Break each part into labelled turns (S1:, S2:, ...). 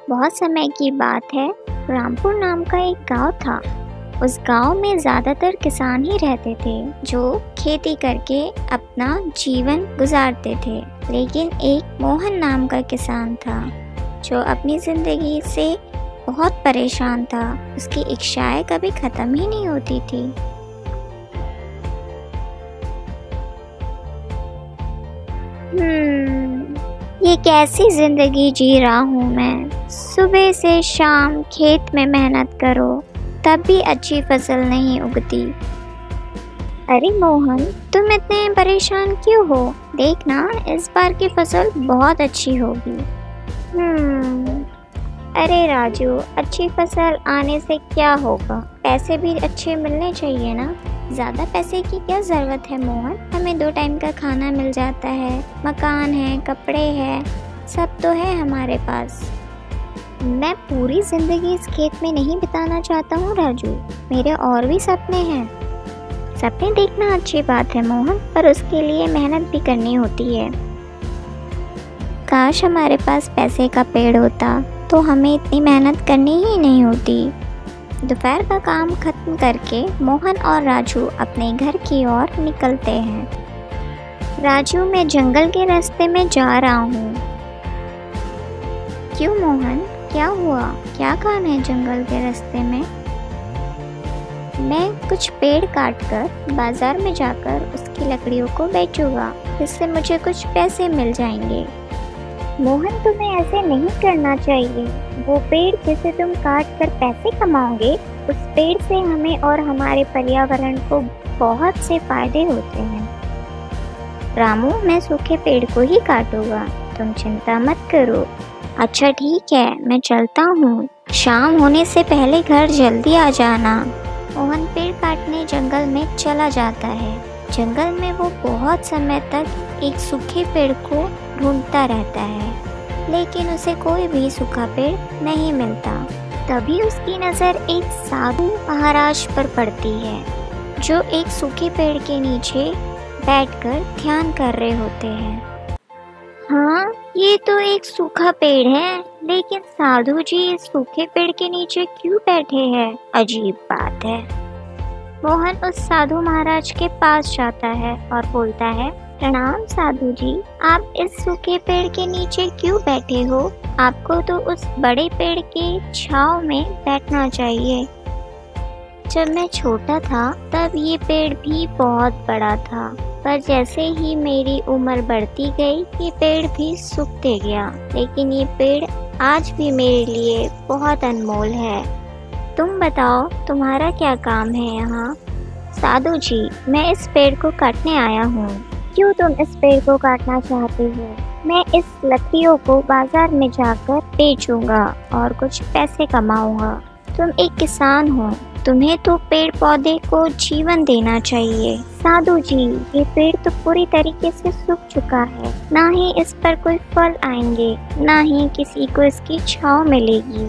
S1: बहुत समय की बात है, रामपुर नाम का एक गांव था। उस गांव में ज़्यादातर किसान ही रहते थे जो खेती करके अपना जीवन गुजारते थे। लेकिन एक मोहन नाम का किसान था जो अपनी ज़िंदगी से बहुत परेशान था। उसकी इच्छाएं कभी ख़त्म ही नहीं होती थी। ये कैसी जिंदगी जी रहा हूँ मैं। सुबह से शाम खेत में मेहनत करो तब भी अच्छी फसल नहीं उगती। अरे मोहन, तुम इतने परेशान क्यों हो? देखना, इस बार की फसल बहुत अच्छी होगी। अरे राजू, अच्छी फसल आने से क्या होगा? पैसे भी अच्छे मिलने चाहिए ना। ज़्यादा पैसे की क्या ज़रूरत है मोहन? हमें 2 टाइम का खाना मिल जाता है, मकान है, कपड़े हैं, सब तो है हमारे पास। मैं पूरी ज़िंदगी इस खेत में नहीं बिताना चाहता हूँ राजू। मेरे और भी सपने हैं। सपने देखना अच्छी बात है मोहन, पर उसके लिए मेहनत भी करनी होती है। काश हमारे पास पैसे का पेड़ होता तो हमें इतनी मेहनत करनी ही नहीं होती। दोपहर का काम खत्म करके मोहन और राजू अपने घर की ओर निकलते हैं। राजू, मैं जंगल के रास्ते में जा रहा हूँ। क्यों मोहन, क्या हुआ? क्या काम है जंगल के रास्ते में? मैं कुछ पेड़ काटकर बाजार में जाकर उसकी लकड़ियों को बेचूंगा, जिससे मुझे कुछ पैसे मिल जाएंगे। मोहन, तुम्हें ऐसे नहीं करना चाहिए। वो पेड़ जिसे तुम काट कर पैसे कमाओगे, उस पेड़ से हमें और हमारे पर्यावरण को बहुत से फायदे होते हैं। रामू, मैं सूखे पेड़ को ही काटूंगा, तुम चिंता मत करो। अच्छा ठीक है, मैं चलता हूँ। शाम होने से पहले घर जल्दी आ जाना। मोहन पेड़ काटने जंगल में चला जाता है। जंगल में वो बहुत समय तक एक सूखे पेड़ को ढूंढता रहता है, लेकिन उसे कोई भी सूखा पेड़ नहीं मिलता। तभी उसकी नज़र एक साधु महाराज पर पड़ती है, जो एक सूखे पेड़ के नीचे बैठकर ध्यान कर रहे होते हैं। हाँ, ये तो एक सूखा पेड़ है, लेकिन साधु जी इस सूखे पेड़ के नीचे क्यों बैठे हैं? अजीब बात है। मोहन उस साधु महाराज के पास जाता है और बोलता है, प्रणाम साधु जी, आप इस सूखे पेड़ के नीचे क्यों बैठे हो? आपको तो उस बड़े पेड़ के छांव में बैठना चाहिए। जब मैं छोटा था तब ये पेड़ भी बहुत बड़ा था, पर जैसे ही मेरी उम्र बढ़ती गई ये पेड़ भी सूखते गया। लेकिन ये पेड़ आज भी मेरे लिए बहुत अनमोल है। तुम बताओ, तुम्हारा क्या काम है यहाँ? साधु जी, मैं इस पेड़ को काटने आया हूँ। क्यों तुम इस पेड़ को काटना चाहते हो? मैं इस लकड़ियों को बाजार में जाकर बेचूंगा और कुछ पैसे कमाऊंगा। तुम एक किसान हो, तुम्हें तो पेड़ पौधे को जीवन देना चाहिए। साधु जी, ये पेड़ तो पूरी तरीके से सूख चुका है, ना ही इस पर कोई फल आएंगे, ना ही किसी को इसकी छांव मिलेगी।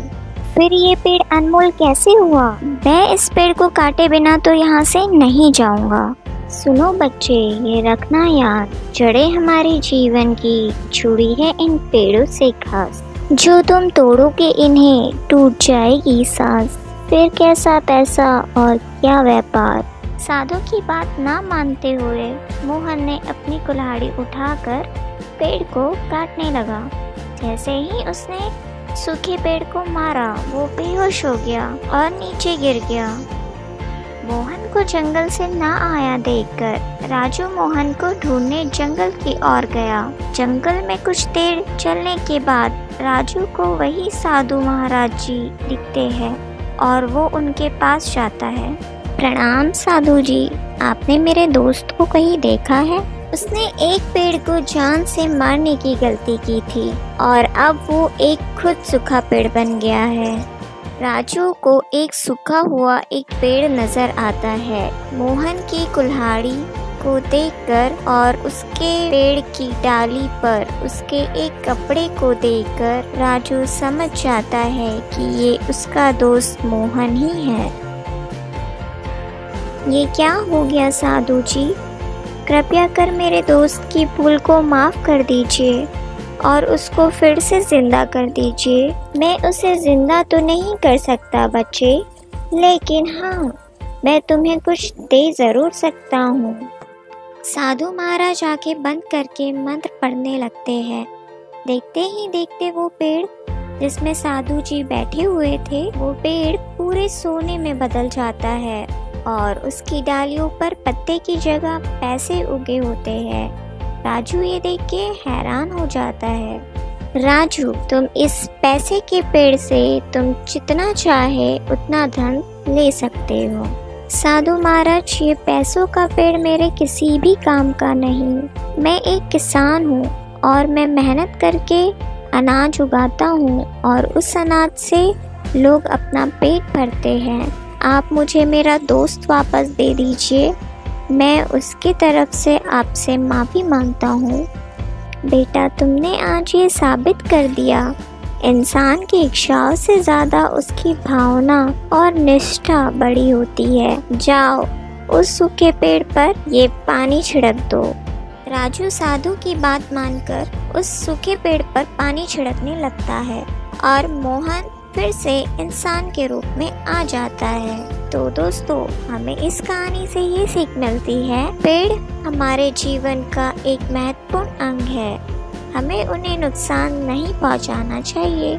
S1: फिर ये पेड़ अनमोल कैसे हुआ? मैं इस पेड़ को काटे बिना तो यहाँ से नहीं जाऊंगा। सुनो बच्चे, ये रखना याद, जड़ें हमारे जीवन की जुड़ी है इन पेड़ों से खास। जो तुम तोड़ोगे इन्हें टूट जाएगी सांस। फिर कैसा पैसा और क्या व्यापार। साधु की बात ना मानते हुए मोहन ने अपनी कुल्हाड़ी उठाकर पेड़ को काटने लगा। जैसे ही उसने सूखे पेड़ को मारा, वो बेहोश हो गया और नीचे गिर गया। मोहन को जंगल से ना आया देखकर राजू मोहन को ढूंढने जंगल की ओर गया। जंगल में कुछ देर चलने के बाद राजू को वही साधु महाराज जी दिखते हैं और वो उनके पास जाता है। प्रणाम साधु जी, आपने मेरे दोस्त को कहीं देखा है? उसने एक पेड़ को जान से मारने की गलती की थी और अब वो एक खुद सूखा पेड़ बन गया है। राजू को एक सूखा हुआ एक पेड़ नजर आता है। मोहन की कुल्हाड़ी को देखकर और उसके पेड़ की डाली पर उसके एक कपड़े को देखकर राजू समझ जाता है कि ये उसका दोस्त मोहन ही है। ये क्या हो गया साधु जी? कृपया कर मेरे दोस्त की भूल को माफ़ कर दीजिए। और उसको फिर से जिंदा कर दीजिए। मैं उसे जिंदा तो नहीं कर सकता बच्चे, लेकिन हाँ, मैं तुम्हें कुछ दे ज़रूर सकता हूँ। साधु महाराज आंखें बंद करके मंत्र पढ़ने लगते हैं। देखते ही देखते वो पेड़ जिसमें साधु जी बैठे हुए थे, वो पेड़ पूरे सोने में बदल जाता है और उसकी डालियों पर पत्ते की जगह पैसे उगे होते हैं। राजू ये देख के हैरान हो जाता है। राजू, तुम इस पैसे के पेड़ से तुम जितना चाहे उतना धन ले सकते हो। साधु महाराज, ये पैसों का पेड़ मेरे किसी भी काम का नहीं। मैं एक किसान हूँ और मैं मेहनत करके अनाज उगाता हूँ और उस अनाज से लोग अपना पेट भरते हैं। आप मुझे मेरा दोस्त वापस दे दीजिए। मैं उसकी तरफ से आपसे माफ़ी मांगता हूँ। बेटा, तुमने आज ये साबित कर दिया, इंसान की इच्छाओं से ज़्यादा उसकी भावना और निष्ठा बड़ी होती है। जाओ, उस सूखे पेड़ पर ये पानी छिड़क दो। राजू साधु की बात मानकर उस सूखे पेड़ पर पानी छिड़कने लगता है और मोहन फिर से इंसान के रूप में आ जाता है। तो दोस्तों, हमें इस कहानी से ये सीख मिलती है, पेड़ हमारे जीवन का एक महत्वपूर्ण अंग है। हमें उन्हें नुकसान नहीं पहुंचाना चाहिए।